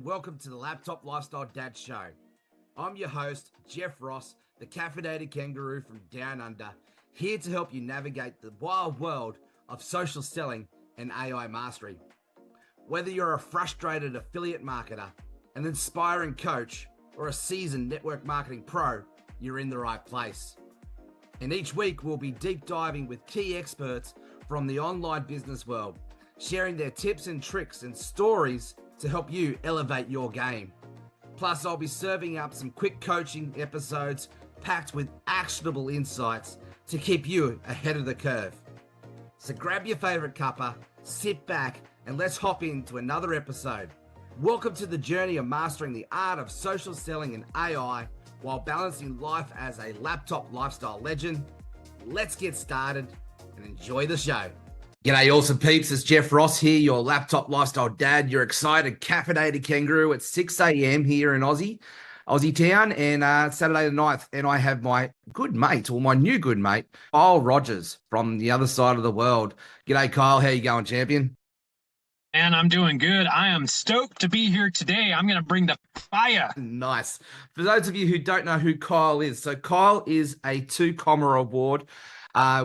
Welcome to the Laptop Lifestyle Dad Show. I'm your host, Jeff Ross, the caffeinated kangaroo from Down Under, here to help you navigate the wild world of social selling and AI mastery. Whether you're a frustrated affiliate marketer, an inspiring coach, or a seasoned network marketing pro, you're in the right place. And each week we'll be deep diving with key experts from the online business world, sharing their tips and tricks and stories to help you elevate your game. Plus, I'll be serving up some quick coaching episodes packed with actionable insights to keep you ahead of the curve. So grab your favorite cuppa, sit back, and let's hop into another episode. Welcome to the journey of mastering the art of social selling and AI while balancing life as a laptop lifestyle legend. Let's get started and enjoy the show. G'day, awesome peeps. It's Jeff Ross here, your laptop lifestyle dad, your excited caffeinated kangaroo at 6 a.m. here in Aussie Town, and Saturday the 9th. And I have my good mate, or my new good mate, Kyle Rogers from the other side of the world. G'day, Kyle. How you going, champion? And I'm doing good. I am stoked to be here today. I'm going to bring the fire. Nice. For those of you who don't know who Kyle is, so Kyle is a 2-comma award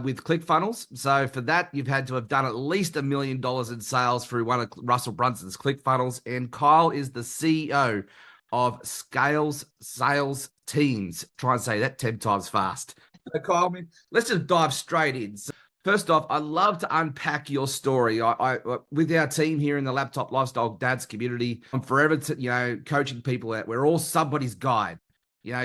with ClickFunnels. So for that, you've had to have done at least $1 million in sales through one of Russell Brunson's ClickFunnels. And Kyle is the CEO of Scales Sales Teams. Try and say that 10 times fast. So Kyle, let's just dive straight in. So first off, I'd love to unpack your story. I with our team here in the Laptop Lifestyle Dads community, I'm forever coaching people that we're all somebody's guide.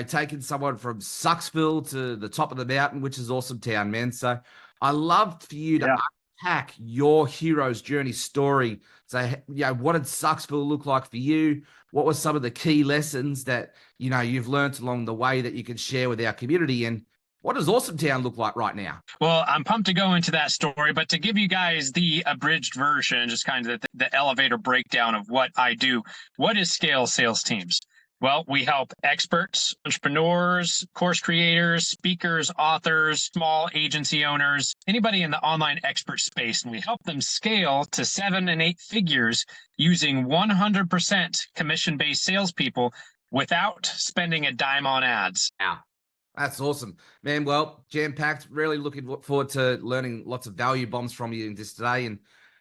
Taking someone from Sucksville to the top of the mountain, which is awesome town, man. So I love for you to unpack your hero's journey story. So, what did Sucksville look like for you? What were some of the key lessons that, you've learned along the way that you can share with our community? And what does Awesome Town look like right now? Well, I'm pumped to go into that story, but to give you guys the abridged version, just kind of the elevator breakdown of what I do. What is Scale Sales Teams? Well, we help experts, entrepreneurs, course creators, speakers, authors, small agency owners, anybody in the online expert space, and we help them scale to 7 and 8 figures using 100% commission-based salespeople without spending a dime on ads. Wow. That's awesome, man. Well, jam-packed, really looking forward to learning lots of value bombs from you in this today. And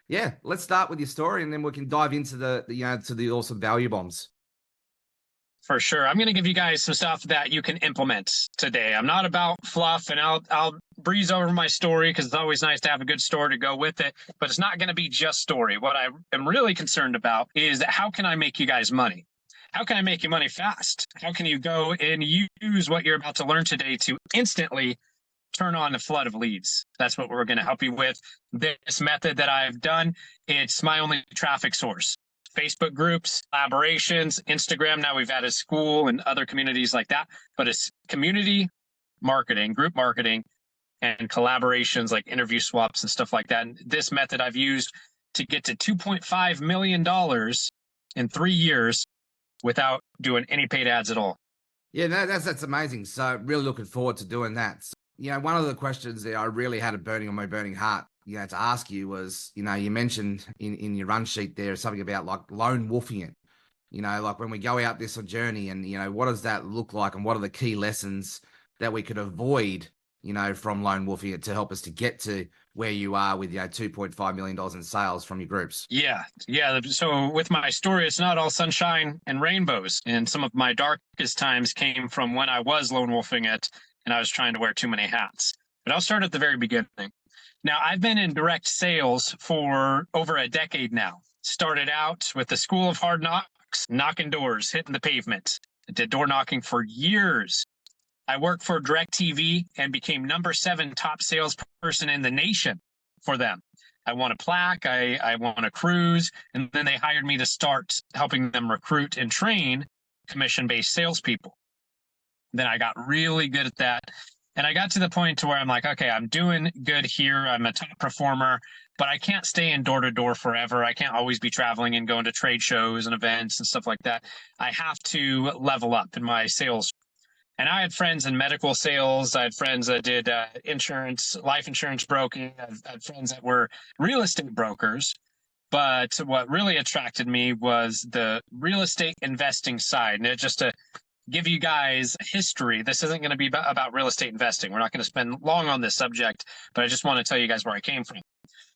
yeah, let's start with your story and then we can dive into the awesome value bombs. For sure. I'm going to give you guys some stuff that you can implement today. I'm not about fluff, and I'll breeze over my story because it's always nice to have a good story to go with it, but it's not going to be just story. What I am really concerned about is how can I make you guys money? How can I make you money fast? How can you go and use what you're about to learn today to instantly turn on a flood of leads? That's what we're going to help you with. This method that I've done, it's my only traffic source. Facebook groups, collaborations, Instagram. Now we've added school and other communities like that, but it's community marketing, group marketing, and collaborations like interview swaps and stuff like that. And this method I've used to get to $2.5 million in 3 years without doing any paid ads at all. Yeah, that's amazing. So really looking forward to doing that. So, one of the questions that I really had on my burning heart, to ask you was, you mentioned in your run sheet there something about like lone wolfing it, like when we go out this journey and, what does that look like? And what are the key lessons that we could avoid, from lone wolfing it to help us to get to where you are with, $2.5 million in sales from your groups? Yeah. So with my story, it's not all sunshine and rainbows. And some of my darkest times came from when I was lone wolfing it and I was trying to wear too many hats. But I'll start at the very beginning. Now, I've been in direct sales for over a decade now. Started out with the School of Hard Knocks, knocking doors, hitting the pavement. I did door knocking for years. I worked for DirecTV and became number 7 top salesperson in the nation for them. I won a plaque, I won a cruise, and then they hired me to start helping them recruit and train commission-based salespeople. Then I got really good at that. And I got to the point to where I'm like, okay, I'm doing good here. I'm a top performer, but I can't stay in door to door forever. I can't always be traveling and going to trade shows and events and stuff like that. I have to level up in my sales. And I had friends in medical sales. I had friends that did insurance, life insurance broking. I had friends that were real estate brokers. But what really attracted me was the real estate investing side. And just to give you guys history, this isn't going to be about real estate investing. We're not going to spend long on this subject, but I just want to tell you guys where I came from.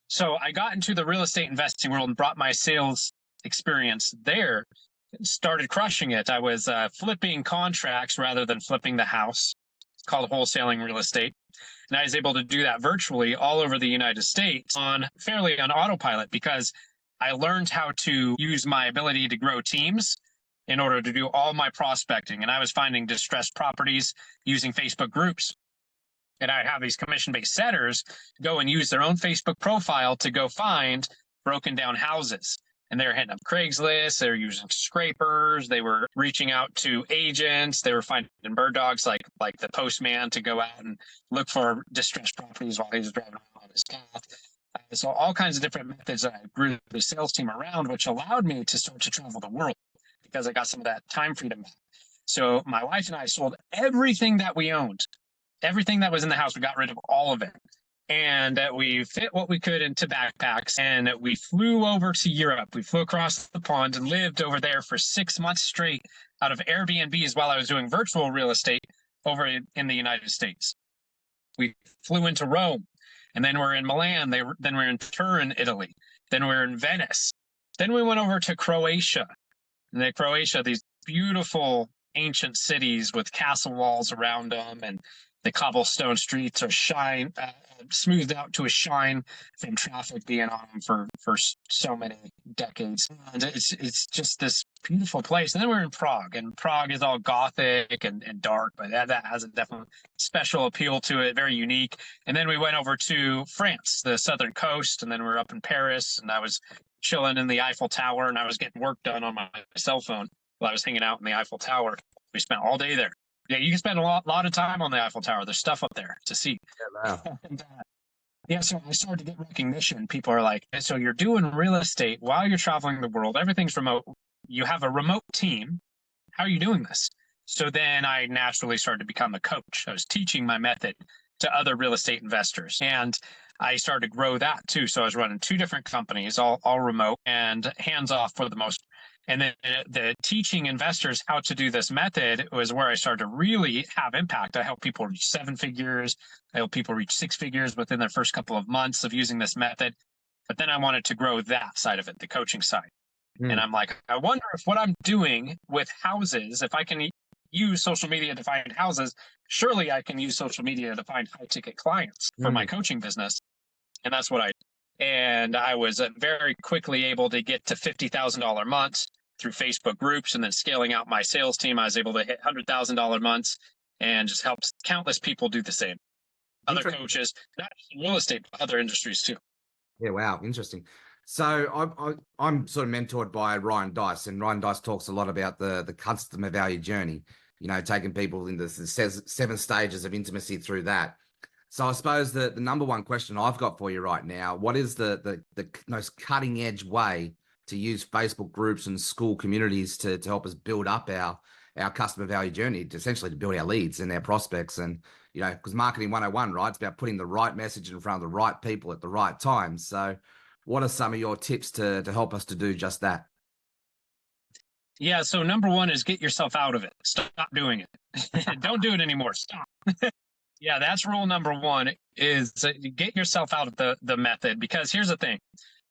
So I got into the real estate investing world and brought my sales experience there, started crushing it. I was flipping contracts rather than flipping the house. It's called wholesaling real estate. And I was able to do that virtually all over the United States on autopilot, because I learned how to use my ability to grow teams in order to do all my prospecting. And I was finding distressed properties using Facebook groups. And I have these commission-based setters go and use their own Facebook profile to go find broken down houses. And they're hitting up Craigslist, they're using scrapers, they were reaching out to agents, they were finding bird dogs like the postman to go out and look for distressed properties while he was driving on his path. So all kinds of different methods that I grew the sales team around, which allowed me to start to travel the world because I got some of that time freedom back. So my wife and I sold everything that we owned. Everything that was in the house, we got rid of all of it. And we fit what we could into backpacks, and we flew over to Europe. We flew across the pond and lived over there for 6 months straight out of Airbnbs while I was doing virtual real estate over in the United States. We flew into Rome, and then we're in Milan. Then we're in Turin, Italy. Then we're in Venice. Then we went over to Croatia. And then Croatia, these beautiful ancient cities with castle walls around them, and the cobblestone streets are smoothed out to a shine from traffic being on them for so many decades. And it's just this beautiful place. And then we're in Prague, and Prague is all gothic and dark, but that has a definite special appeal to it, very unique. And then we went over to France, the southern coast, and then we're up in Paris, and I was chilling in the Eiffel Tower, and I was getting work done on my cell phone while I was hanging out in the Eiffel Tower. We spent all day there. Yeah, you can spend a lot of time on the Eiffel Tower. There's stuff up there to see. Yeah, wow. And, so I started to get recognition. People are like, so you're doing real estate while you're traveling the world. Everything's remote. You have a remote team. How are you doing this? So then I naturally started to become a coach. I was teaching my method to other real estate investors. And I started to grow that too. So I was running 2 different companies, all remote and hands off for the most. And then the teaching investors how to do this method was where I started to really have impact. I help people reach 7 figures. I help people reach 6 figures within their first couple of months of using this method. But then I wanted to grow that side of it, the coaching side. And I'm like, I wonder if what I'm doing with houses, if I can use social media to find houses, surely I can use social media to find high ticket clients for my coaching business. And that's what I did. And I was very quickly able to get to $50,000 months through Facebook groups, and then scaling out my sales team. I was able to hit $100,000 months and just helped countless people do the same. Other coaches, not just in real estate, but other industries too. Yeah, wow, interesting. So I'm sort of mentored by Ryan Dice, and Ryan Dice talks a lot about the customer value journey, taking people into the 7 stages of intimacy through that. So I suppose the number one question I've got for you right now, what is the most cutting edge way to use Facebook groups and school communities to help us build up our customer value journey, to essentially to build our leads and our prospects? And, because marketing 101, right? It's about putting the right message in front of the right people at the right time. So what are some of your tips to help us to do just that? Yeah. So number one is get yourself out of it. Stop doing it. Don't do it anymore. Stop. Yeah, that's rule number one, is get yourself out of the method. Because here's the thing.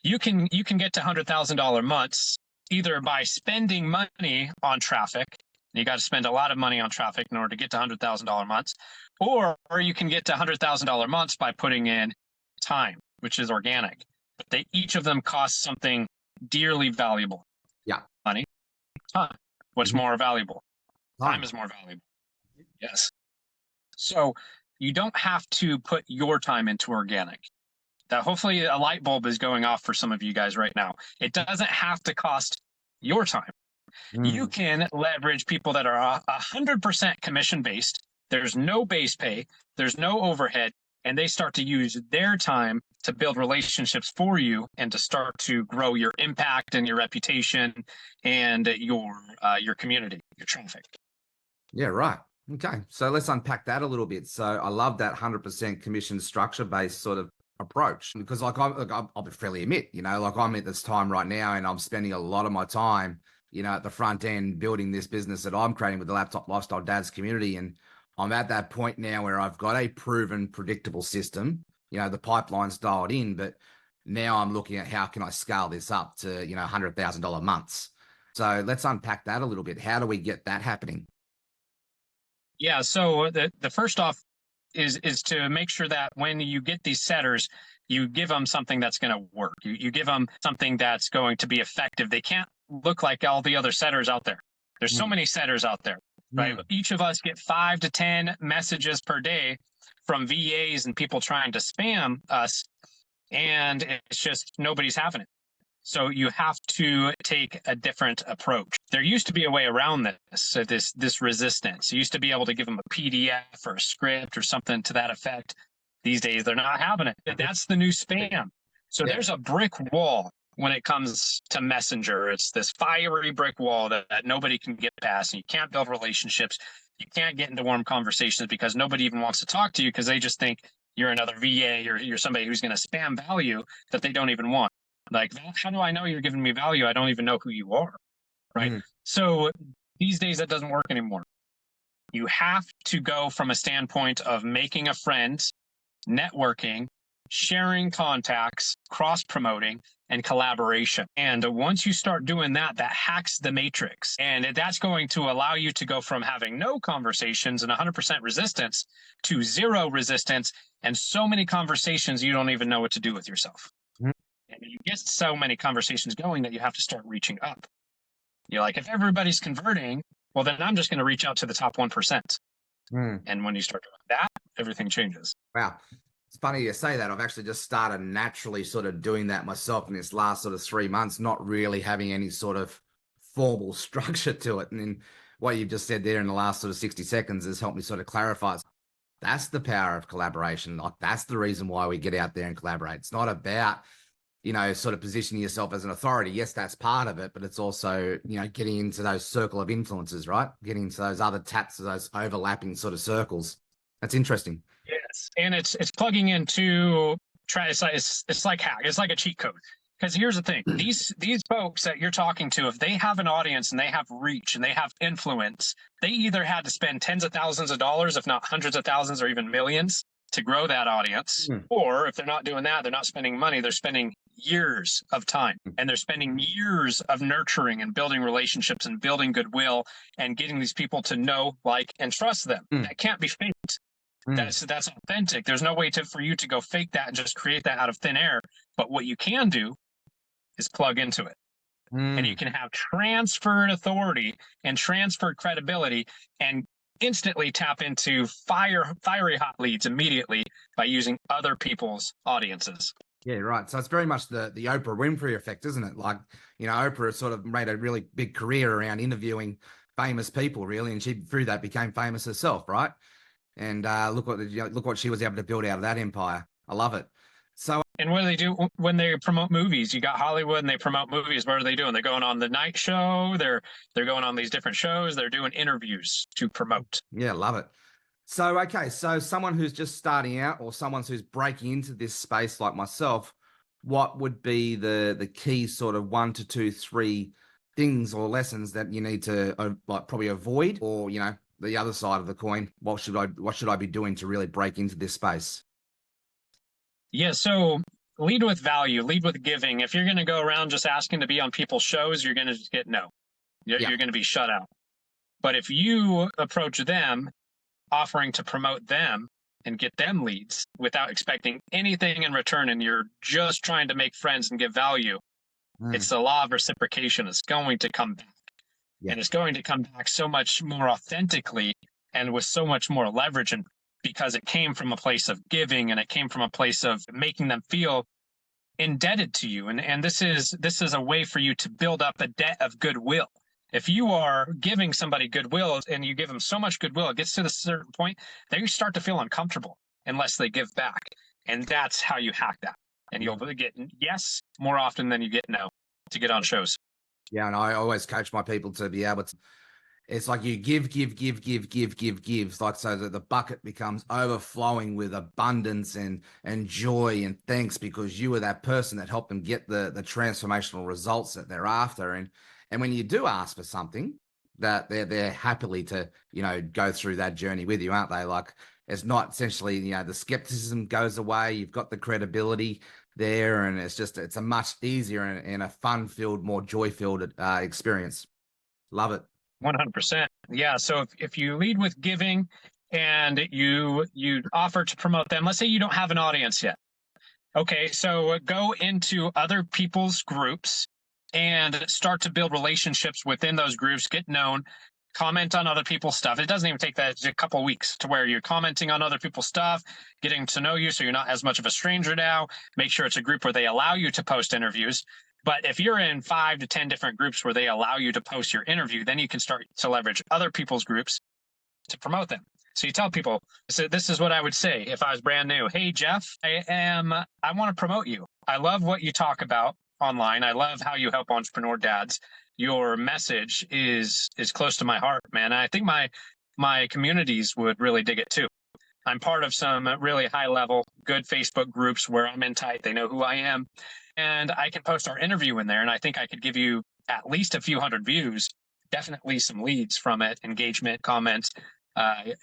You can get to $100,000 months either by spending money on traffic. You got to spend a lot of money on traffic in order to get to $100,000 months, or you can get to $100,000 months by putting in time, which is organic. But each of them cost something dearly valuable. Yeah. Money, time. What's more valuable? Time is more valuable. Yes. So you don't have to put your time into organic. That hopefully a light bulb is going off for some of you guys right now. It doesn't have to cost your time. You can leverage people that are 100% commission based. There's no base pay. There's no overhead. And they start to use their time to build relationships for you and to start to grow your impact and your reputation and your community, your traffic. Yeah, right. Okay. So let's unpack that a little bit. So I love that 100% commission structure based sort of approach? Because I'll be fairly admit, like I'm at this time right now and I'm spending a lot of my time, at the front end building this business that I'm creating with the Laptop Lifestyle Dads community. And I'm at that point now where I've got a proven, predictable system, the pipeline's dialed in, but now I'm looking at how can I scale this up to, $100,000 months. So let's unpack that a little bit. How do we get that happening? Yeah. So the first off is to make sure that when you get these setters, you give them something that's going to work. You give them something that's going to be effective. They can't look like all the other setters out there. There's so many setters out there, right? Each of us get 5 to 10 messages per day from VAs and people trying to spam us, and it's just nobody's having it. So you have to take a different approach. There used to be a way around this resistance. You used to be able to give them a PDF or a script or something to that effect. These days, they're not having it. That's the new spam. So there's a brick wall when it comes to Messenger. It's this fiery brick wall that nobody can get past. And you can't build relationships. You can't get into warm conversations because nobody even wants to talk to you because they just think you're another VA or you're somebody who's going to spam value that they don't even want. Like, how do I know you're giving me value? I don't even know who you are, right? So these days, that doesn't work anymore. You have to go from a standpoint of making a friend, networking, sharing contacts, cross-promoting, and collaboration. And once you start doing that, that hacks the matrix. And that's going to allow you to go from having no conversations and 100% resistance to 0 resistance and so many conversations you don't even know what to do with yourself. And you get so many conversations going that you have to start reaching up. You're like, if everybody's converting, well, then I'm just going to reach out to the top 1%. And when you start doing that, everything changes. Wow. It's funny you say that. I've actually just started naturally sort of doing that myself in this last sort of 3 months, not really having any sort of formal structure to it. And then what you've just said there in the last sort of 60 seconds has helped me sort of clarify. That's the power of collaboration. Like, that's the reason why we get out there and collaborate. It's not about sort of positioning yourself as an authority. Yes, that's part of it, but it's also, getting into those circle of influences, right? Getting into those other taps, those overlapping sort of circles. That's interesting. Yes. And it's plugging into it's like hack. It's like a cheat code. Because here's the thing, these folks that you're talking to, if they have an audience and they have reach and they have influence, they either had to spend tens of thousands of dollars, if not hundreds of thousands or even millions, to grow that audience. Or if they're not doing that, they're not spending money, they're spending years of time, and they're spending years of nurturing and building relationships and building goodwill and getting these people to know, like, and trust them. That can't be faked. That's authentic. There's no way for you to go fake that and just create that out of thin air. But what you can do is plug into it. And you can have transferred authority and transferred credibility and instantly tap into fiery hot leads immediately by using other people's audiences. Yeah, right. So it's very much the Oprah Winfrey effect, isn't it? Like, Oprah sort of made a really big career around interviewing famous people, really, and she through that became famous herself, right? And look what she was able to build out of that empire. I love it. So, and what do they do when they promote movies? You got Hollywood and they promote movies. What are they doing? They're going on the Night Show. They're going on these different shows. They're doing interviews to promote. Yeah, love it. So, okay, so someone who's just starting out or someone who's breaking into this space like myself, what would be the key sort of 1 to 2, 3 things or lessons that you need to probably avoid, or the other side of the coin? What should I be doing to really break into this space? Yeah, so lead with value, lead with giving. If you're going to go around just asking to be on people's shows, you're going to get no. You're going to be shut out. But if you approach them offering to promote them and get them leads without expecting anything in return, and you're just trying to make friends and give value, it's the law of reciprocation. It's going to come back. And it's going to come back so much more authentically and with so much more leverage, and because it came from a place of giving and it came from a place of making them feel indebted to you. And this is a way for you to build up a debt of goodwill. If you are giving somebody goodwill and you give them so much goodwill, it gets to a certain point, they start to feel uncomfortable unless they give back. And that's how you hack that. And you'll get yes more often than you get no to get on shows. Yeah, and I always coach my people to be able to It's like you give, give, give, give, give, give, give. It's like so that the bucket becomes overflowing with abundance and joy and thanks because you were that person that helped them get the transformational results that they're after. And when you do ask for something, that they're happily to, go through that journey with you, aren't they? Like it's not essentially, the skepticism goes away. You've got the credibility there, and it's a much easier and a fun-filled, more joy-filled experience. Love it. 100%. Yeah. So if you lead with giving and you offer to promote them, let's say you don't have an audience yet. Okay, so go into other people's groups and start to build relationships within those groups, get known, comment on other people's stuff. It doesn't even take that. It's a couple of weeks to where you're commenting on other people's stuff, getting to know you so you're not as much of a stranger now. Make sure it's a group where they allow you to post interviews. But if you're in 5 to 10 different groups where they allow you to post your interview, then you can start to leverage other people's groups to promote them. So you tell people, so this is what I would say if I was brand new. Hey, Jeff, I want to promote you. I love what you talk about online. I love how you help entrepreneur dads. Your message is close to my heart, man. I think my communities would really dig it too. I'm part of some really high level, good Facebook groups where I'm in tight. They know who I am. And I can post our interview in there. And I think I could give you at least a few hundred views, definitely some leads from it, engagement, comments,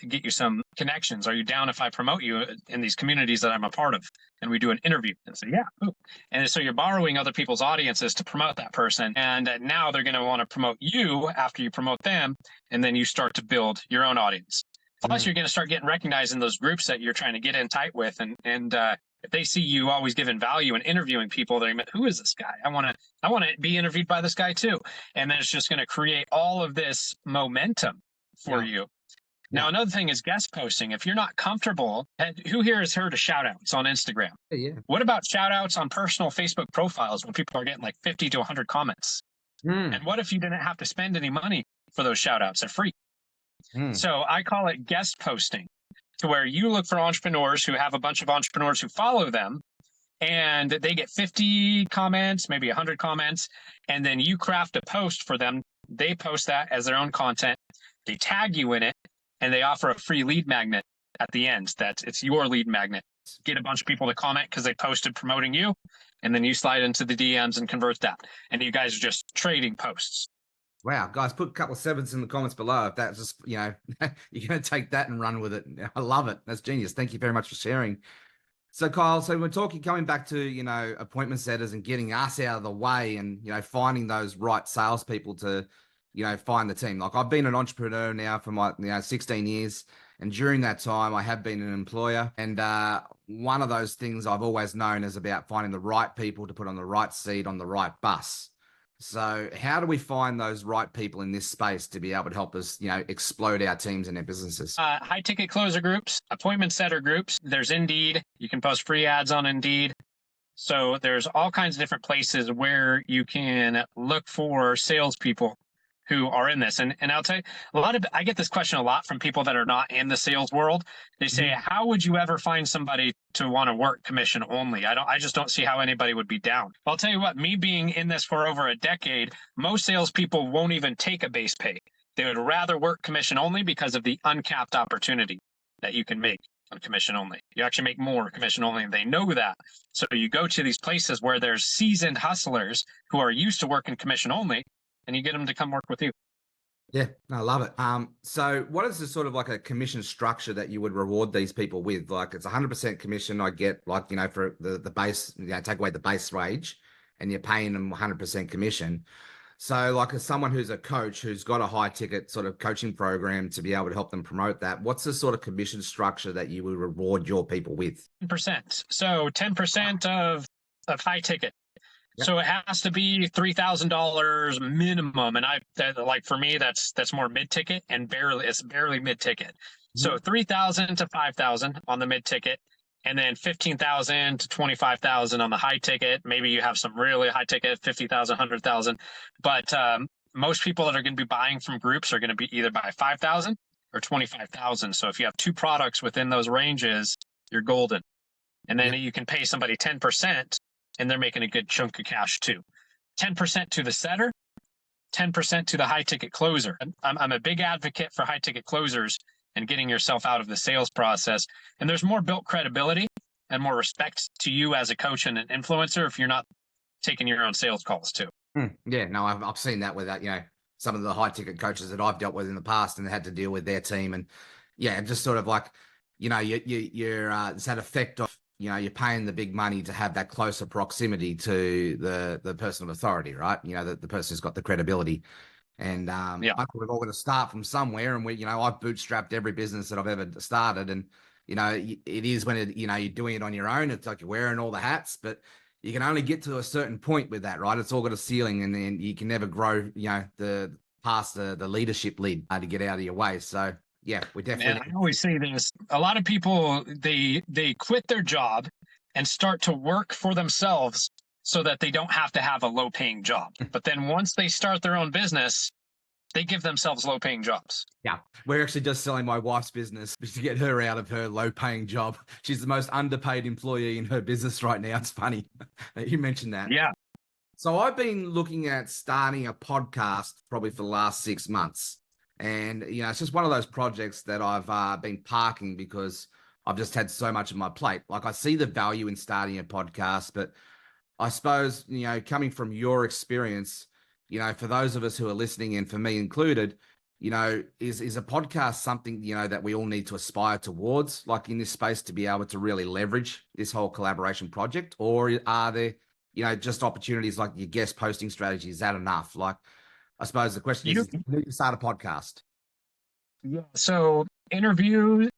get you some connections. Are you down if I promote you in these communities that I'm a part of? And we do an interview and say, yeah. Ooh. And so you're borrowing other people's audiences to promote that person. And now they're going to want to promote you after you promote them. And then you start to build your own audience. Plus, you're going to start getting recognized in those groups that you're trying to get in tight with. And if they see you always giving value and interviewing people, they're like, who is this guy? I want to be interviewed by this guy too. And then it's just going to create all of this momentum for you. Now, another thing is guest posting. If you're not comfortable, who here has heard of shout outs on Instagram? Yeah. What about shout outs on personal Facebook profiles when people are getting like 50 to 100 comments? And what if you didn't have to spend any money for those shout outs? They're free. So I call it guest posting, to where you look for entrepreneurs who have a bunch of entrepreneurs who follow them, and they get 50 comments, maybe 100 comments, and then you craft a post for them. They post that as their own content. They tag you in it, and they offer a free lead magnet at the end. It's your lead magnet. Get a bunch of people to comment because they posted promoting you, and then you slide into the DMs and convert that. And you guys are just trading posts. Wow, guys, put a couple of sevens in the comments below. If that's just, you're going to take that and run with it. I love it. That's genius. Thank you very much for sharing. So Kyle, so we're coming back to, appointment setters and getting us out of the way and, finding those right salespeople to, find the team. Like I've been an entrepreneur now for my, 16 years. And during that time, I have been an employer. And one of those things I've always known is about finding the right people to put on the right seat on the right bus. So how do we find those right people in this space to be able to help us, explode our teams and our businesses? High ticket closer groups, appointment setter groups. There's Indeed. You can post free ads on Indeed. So there's all kinds of different places where you can look for salespeople who are in this. And I'll tell you, I get this question a lot from people that are not in the sales world. They say, how would you ever find somebody to want to work commission only? I just don't see how anybody would be down. I'll tell you what, me being in this for over a decade, most salespeople won't even take a base pay. They would rather work commission only because of the uncapped opportunity that you can make on commission only. You actually make more commission only, and they know that. So you go to these places where there's seasoned hustlers who are used to working commission only, and you get them to come work with you. Yeah, I love it. So what is the sort of like a commission structure that you would reward these people with? Like it's 100% commission. I get like, for the base, take away the base wage and you're paying them 100% commission. So like as someone who's a coach, who's got a high ticket sort of coaching program to be able to help them promote that, what's the sort of commission structure that you would reward your people with? 10%. So 10% of high ticket. Yep. So it has to be $3,000 minimum. And for me, that's more mid ticket and it's barely mid ticket. So 3,000 to 5,000 on the mid ticket, and then 15,000 to 25,000 on the high ticket. Maybe you have some really high ticket, 50,000, 100,000. But most people that are going to be buying from groups are going to be either buy 5,000 or 25,000. So if you have two products within those ranges, you're golden. And then you can pay somebody 10%. And they're making a good chunk of cash too. 10% to the setter, 10% to the high ticket closer. I'm a big advocate for high ticket closers and getting yourself out of the sales process. And there's more built credibility and more respect to you as a coach and an influencer if you're not taking your own sales calls too. Yeah, no, I've seen that with that, some of the high ticket coaches that I've dealt with in the past and had to deal with their team. And yeah, just sort of like, you're it's that effect of, you're paying the big money to have that closer proximity to the person of authority, right? The person who's got the credibility. And I think we've all got to start from somewhere. And I've bootstrapped every business that I've ever started. And, it is when you're doing it on your own. It's like you're wearing all the hats, but you can only get to a certain point with that, right? It's all got a ceiling, and then you can never grow, the past the leadership lead to get out of your way. So yeah, we definitely. Man, I always say this. A lot of people, they quit their job and start to work for themselves so that they don't have to have a low paying job. But then once they start their own business, they give themselves low paying jobs. Yeah. We're actually just selling my wife's business to get her out of her low paying job. She's the most underpaid employee in her business right now. It's funny that you mentioned that. Yeah. So I've been looking at starting a podcast probably for the last 6 months. And, it's just one of those projects that I've been parking because I've just had so much on my plate. Like, I see the value in starting a podcast, but I suppose, coming from your experience, for those of us who are listening, and for me included, is a podcast something, that we all need to aspire towards, like in this space, to be able to really leverage this whole collaboration project? Or are there, just opportunities like your guest posting strategy? Is that enough? Like, I suppose the question is, do you start a podcast? Yeah. So interview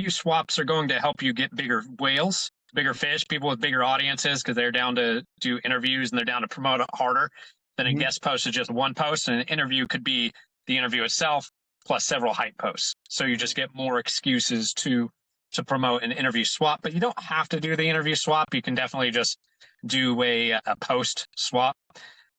swaps are going to help you get bigger whales, bigger fish, people with bigger audiences, because they're down to do interviews and they're down to promote it harder than a guest post is just one post. And an interview could be the interview itself plus several hype posts. So you just get more excuses to promote an interview swap. But you don't have to do the interview swap. You can definitely just do a post swap.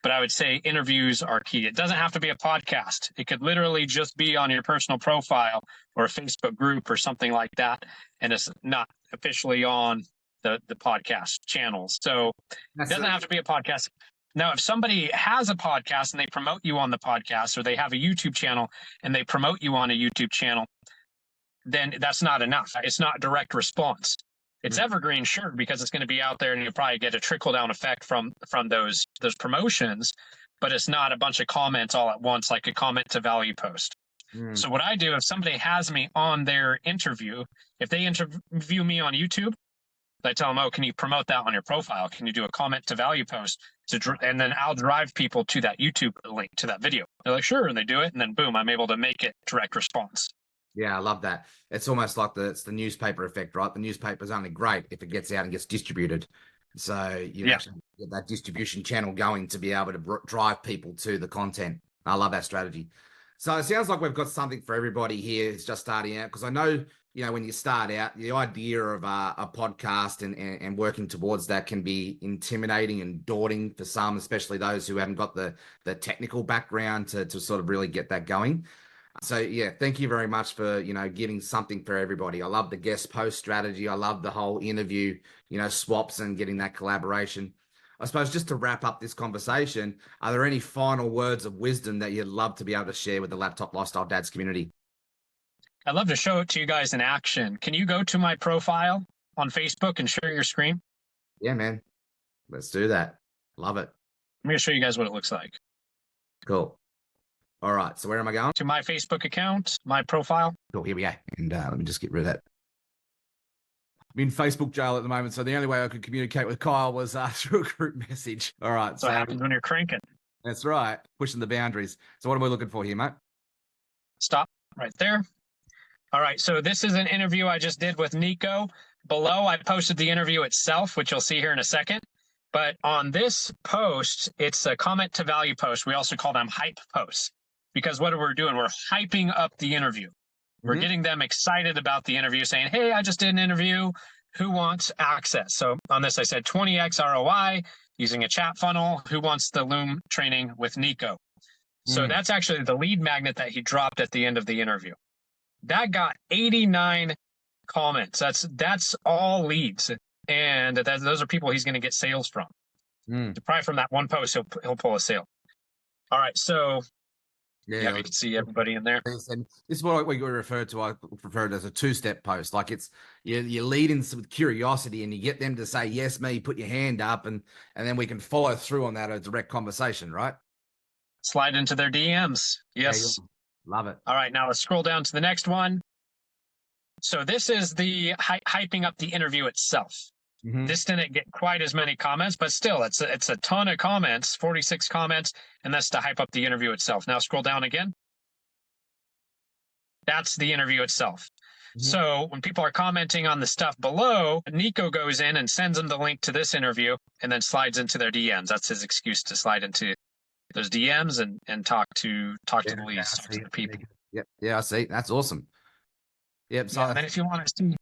But I would say interviews are key. It doesn't have to be a podcast. It could literally just be on your personal profile or a Facebook group or something like that. And it's not officially on the podcast channels. So it doesn't have to be a podcast. Now, if somebody has a podcast and they promote you on the podcast, or they have a YouTube channel and they promote you on a YouTube channel, then that's not enough. It's not direct response. It's evergreen, sure, because it's going to be out there and you'll probably get a trickle down effect from those promotions, but it's not a bunch of comments all at once, like a comment to value post. So what I do, if somebody has me on their interview, if they interview me on YouTube, I tell them, oh, can you promote that on your profile? Can you do a comment to value post? And then I'll drive people to that YouTube link to that video. They're like, sure. And they do it. And then boom, I'm able to make it direct response. Yeah, I love that. It's almost like it's the newspaper effect, right? The newspaper is only great if it gets out and gets distributed. So you actually get that distribution channel going to be able to drive people to the content. I love that strategy. So it sounds like we've got something for everybody here. It's just starting out, because I know, when you start out, the idea of a podcast and working towards that can be intimidating and daunting for some, especially those who haven't got the technical background to sort of really get that going. So yeah, thank you very much for, giving something for everybody. I love the guest post strategy. I love the whole interview, swaps and getting that collaboration. I suppose just to wrap up this conversation, are there any final words of wisdom that you'd love to be able to share with the Laptop Lifestyle Dads community? I'd love to show it to you guys in action. Can you go to my profile on Facebook and share your screen? Yeah, man. Let's do that. Love it. I'm going to show you guys what it looks like. Cool. All right. So where am I going? To my Facebook account, my profile. Cool. Here we go. And let me just get rid of that. I'm in Facebook jail at the moment, so the only way I could communicate with Kyle was through a group message. All right. So it happens when you're cranking. That's right. Pushing the boundaries. So what are we looking for here, mate? Stop right there. All right. So this is an interview I just did with Nico. Below, I posted the interview itself, which you'll see here in a second. But on this post, it's a comment to value post. We also call them hype posts, because what we're doing, we're hyping up the interview. We're getting them excited about the interview, saying, hey, I just did an interview. Who wants access? So on this, I said 20x ROI using a chat funnel. Who wants the Loom training with Nico? So that's actually the lead magnet that he dropped at the end of the interview. That got 89 comments. That's all leads. And those are people he's going to get sales from. So probably from that one post, he'll pull a sale. All right. So yeah, Yeah. we can see everybody in there. And this is what we refer to. I refer to as a two-step post. Like it's you lead in with curiosity, and you get them to say yes, me, put your hand up, and then we can follow through on that a direct conversation, right? Slide into their DMs. Yes. Love it. All right. Now let's scroll down to the next one. So this is the hyping up the interview itself. Mm-hmm. This didn't get quite as many comments, but still, it's a ton of comments, 46 comments, and that's to hype up the interview itself. Now scroll down again. That's the interview itself. Mm-hmm. So when people are commenting on the stuff below, Nico goes in and sends them the link to this interview and then slides into their DMs. That's his excuse to slide into those DMs and talk to the leads, talk to the people. Yep. Yeah, I see. That's awesome. Yep. So yeah, and then if you want to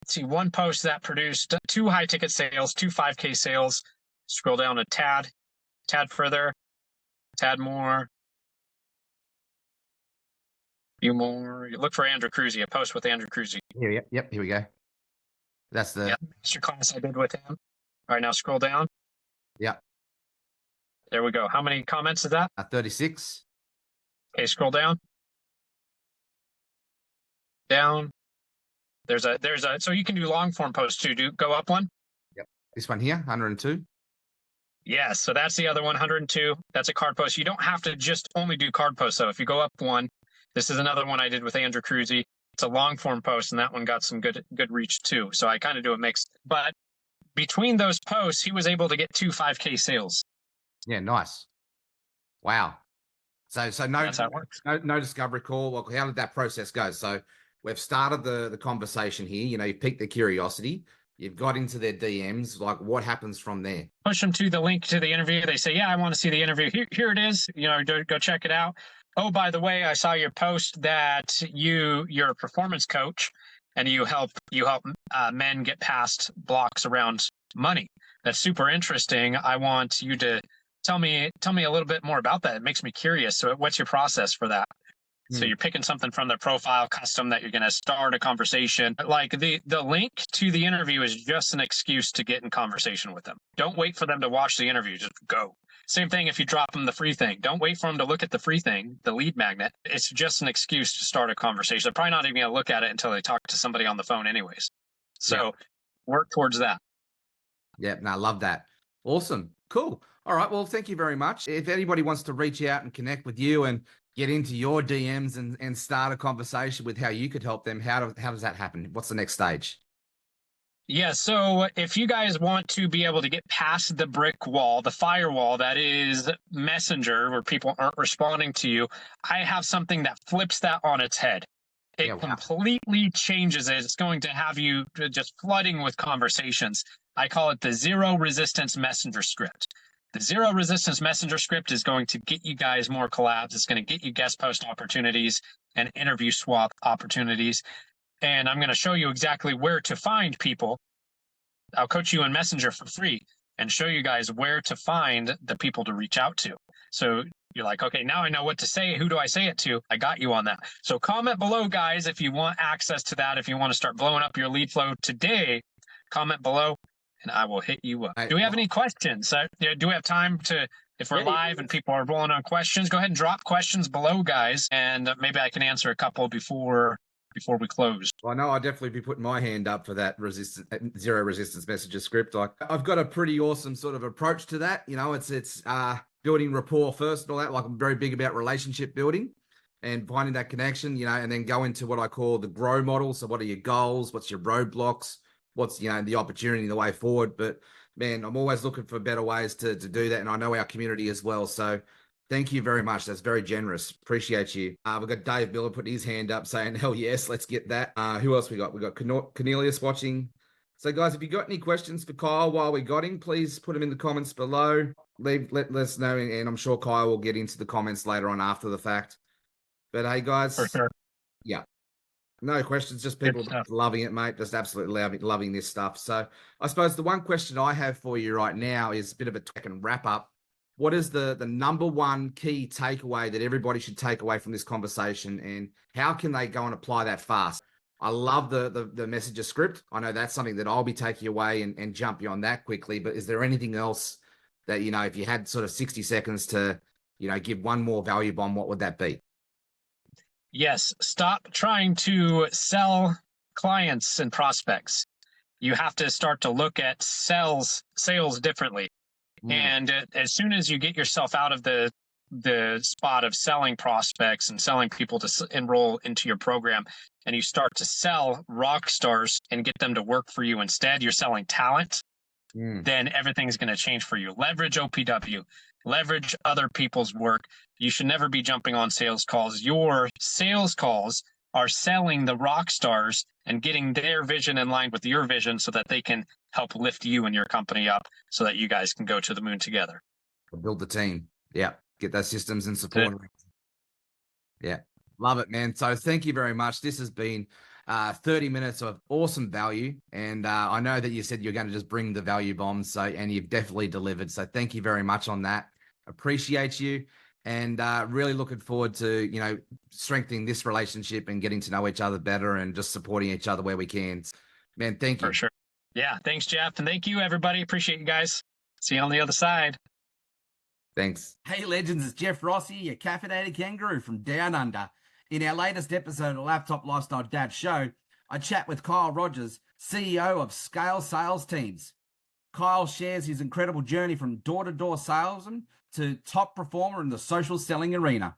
see one post that produced 2 high ticket sales, 2 5K sales, scroll down a tad further, tad more. Few more. You look for Andrew Cruzy, a post with Andrew Cruzy. Here we go. That's the masterclass I did with him. All right, now scroll down. Yeah. There we go. How many comments is that? 36. Okay, scroll down. Down. There's a so you can do long form posts too. Go up one. Yep. This one here, 102. Yes, so that's the other 102. That's a card post. You don't have to just only do card posts though. If you go up one, this is another one I did with Andrew Cruzy. It's a long form post, and that one got some good reach too. So I kind of do a mix. But between those posts, he was able to get 2 5K sales. Yeah, nice. Wow. So no discovery call. Well, how did that process go? So we've started the conversation here. You know, you piqued the curiosity. You've got into their DMs. Like, what happens from there? Push them to the link to the interview. They say, yeah, I want to see the interview. Here it is. You know, go check it out. Oh, by the way, I saw your post that you're a performance coach and you help men get past blocks around money. That's super interesting. I want you to tell me a little bit more about that. It makes me curious. So what's your process for that? So you're picking something from their profile custom that you're going to start a conversation. Like the link to the interview is just an excuse to get in conversation with them. Don't wait for them to watch the interview. Just go. Same thing if you drop them the free thing. Don't wait for them to look at the free thing, the lead magnet. It's just an excuse to start a conversation. They're probably not even going to look at it until they talk to somebody on the phone anyways. So work towards that. Yeah, no, I love that. Awesome. Cool. All right. Well, thank you very much. If anybody wants to reach out and connect with you and get into your DMs and start a conversation with how you could help them, how does that happen? What's the next stage? Yeah, so if you guys want to be able to get past the brick wall, the firewall that is Messenger, where people aren't responding to you, I have something that flips that on its head. It completely changes it. It's going to have you just flooding with conversations. I call it the zero resistance messenger script. The zero resistance messenger script is going to get you guys more collabs. It's going to get you guest post opportunities and interview swap opportunities. And I'm going to show you exactly where to find people. I'll coach you in Messenger for free and show you guys where to find the people to reach out to. So you're like, okay, now I know what to say. Who do I say it to? I got you on that. So comment below, guys, if you want access to that. If you want to start blowing up your lead flow today, comment below and I will hit you up. Do we have any questions? Do we have time to, if we're live and people are rolling on questions, go ahead and drop questions below, guys. And maybe I can answer a couple before we close. Well, I know I'll definitely be putting my hand up for that zero resistance messenger script. I've got a pretty awesome sort of approach to that. You know, it's building rapport first and all that. Like, I'm very big about relationship building and finding that connection, you know, and then go into what I call the grow model. So what are your goals? What's your roadblocks? What's, you know, the opportunity, the way forward? But man, I'm always looking for better ways to do that. And I know our community as well. So thank you very much. That's very generous. Appreciate you. We've got Dave Miller putting his hand up saying, hell yes, let's get that. Who else we got? We got Cornelius watching. So guys, if you got any questions for Kyle while we got him, please put them in the comments below. Let us know. And I'm sure Kyle will get into the comments later on after the fact. But hey guys. For sure. Yeah. No questions, just people loving it, mate. Just absolutely loving this stuff. So I suppose the one question I have for you right now is a bit of a wrap up. What is the number one key takeaway that everybody should take away from this conversation, and how can they go and apply that fast? I love the messenger script. I know that's something that I'll be taking away and jump you on that quickly. But is there anything else that, you know, if you had sort of 60 seconds to, give one more value bomb, what would that be? Yes, stop trying to sell clients and prospects. You have to start to look at sales differently. And as soon as you get yourself out of the spot of selling prospects and selling people to enroll into your program, and you start to sell rock stars and get them to work for you instead, you're selling talent, then everything's going to change for you. Leverage OPW, leverage other people's work. You should never be jumping on sales calls. Your sales calls are selling the rock stars and getting their vision in line with your vision so that they can help lift you and your company up so that you guys can go to the moon together. Build the team. Yeah. Get those systems and support. Yeah. Love it, man. So thank you very much. This has been 30 minutes of awesome value. And I know that you said you're going to just bring the value bombs. And you've definitely delivered. So thank you very much on that. Appreciate you. And really looking forward to, strengthening this relationship and getting to know each other better and just supporting each other where we can. Man, thank you. For sure. Yeah. Thanks, Jeff. And thank you, everybody. Appreciate you guys. See you on the other side. Thanks. Hey, legends. It's Jeff Rossi, your caffeinated kangaroo from Down Under. In our latest episode of the Laptop Lifestyle Dad Show, I chat with Kyle Rogers, CEO of Scale Sales Teams. Kyle shares his incredible journey from door-to-door salesman to top performer in the social selling arena.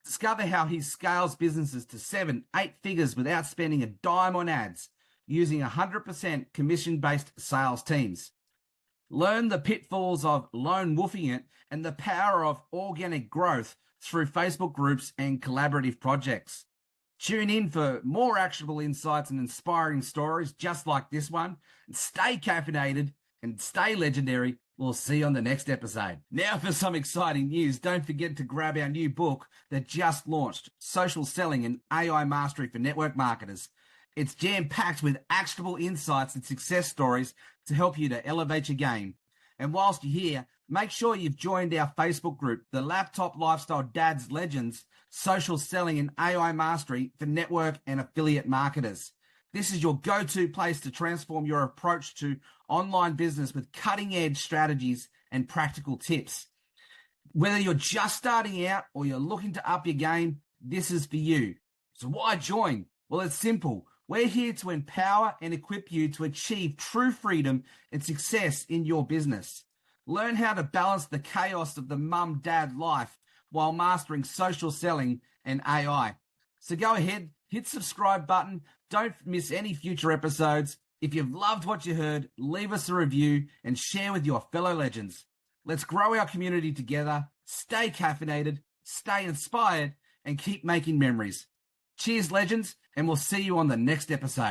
Discover how he scales businesses to 7-8 figures without spending a dime on ads, using 100% commission-based sales teams. Learn the pitfalls of lone wolfing it and the power of organic growth through Facebook groups and collaborative projects. Tune in for more actionable insights and inspiring stories just like this one. And stay caffeinated and stay legendary. We'll see you on the next episode. Now for some exciting news, don't forget to grab our new book that just launched, Social Selling and AI Mastery for Network Marketers. It's jam-packed with actionable insights and success stories to help you to elevate your game. And whilst you're here, make sure you've joined our Facebook group, the Laptop Lifestyle Dads Legends, Social Selling and AI Mastery for Network and Affiliate Marketers. This is your go-to place to transform your approach to online business with cutting-edge strategies and practical tips. Whether you're just starting out or you're looking to up your game, this is for you. So why join? Well, it's simple. We're here to empower and equip you to achieve true freedom and success in your business. Learn how to balance the chaos of the mum-dad life while mastering social selling and AI. So go ahead, hit subscribe button. Don't miss any future episodes. If you've loved what you heard, leave us a review and share with your fellow legends. Let's grow our community together, stay caffeinated, stay inspired, and keep making memories. Cheers, legends, and we'll see you on the next episode.